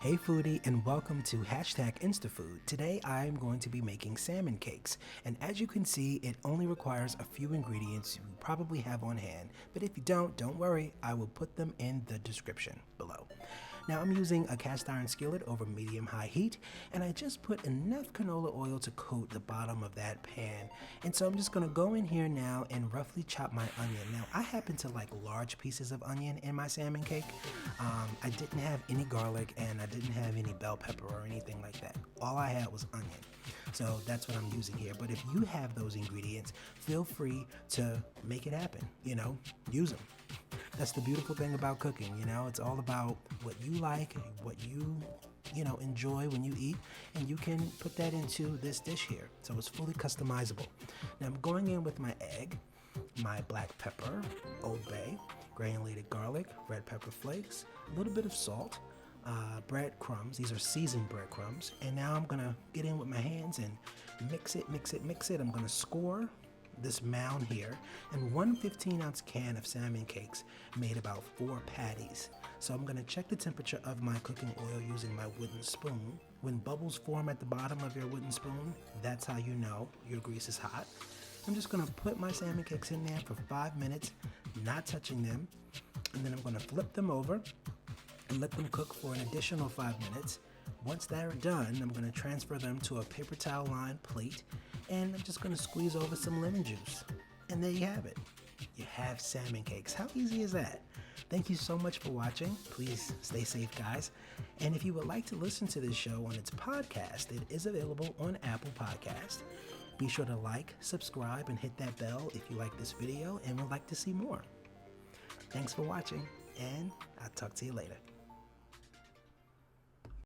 Hey foodie, and welcome to #InstaFood. Today I am going to be making salmon cakes, and as you can see, it only requires a few ingredients you probably have on hand, but if you don't worry, I will put them in the description below. Now I'm using a cast iron skillet over medium-high heat, and I just put enough canola oil to coat the bottom of that pan. And so I'm just gonna go in here now and roughly chop my onion. Now I happen to like large pieces of onion in my salmon cake. I didn't have any garlic and I didn't have any bell pepper or anything like that. All I had was onion. So that's what I'm using here. But if you have those ingredients, feel free to make it happen, use them. That's the beautiful thing about cooking, it's all about what you like, what you enjoy when you eat, and you can put that into this dish here. So it's fully customizable. Now I'm going in with my egg, my black pepper, Oldbay, granulated garlic, red pepper flakes, a little bit of salt, breadcrumbs. These are seasoned breadcrumbs. And now I'm gonna get in with my hands and mix it. I'm gonna score this mound here, and one 15-ounce can of salmon cakes made about 4 patties. So I'm gonna check the temperature of my cooking oil using my wooden spoon. When bubbles form at the bottom of your wooden spoon, that's how you know your grease is hot. I'm just gonna put my salmon cakes in there for 5 minutes, not touching them, and then I'm gonna flip them over and let them cook for an additional 5 minutes. Once they're done, I'm gonna transfer them to a paper towel lined plate, and I'm just gonna squeeze over some lemon juice. And there you have it. You have salmon cakes. How easy is that? Thank you so much for watching. Please stay safe, guys. And if you would like to listen to this show on its podcast, it is available on Apple Podcasts. Be sure to like, subscribe, and hit that bell if you like this video and would like to see more. Thanks for watching, and I'll talk to you later.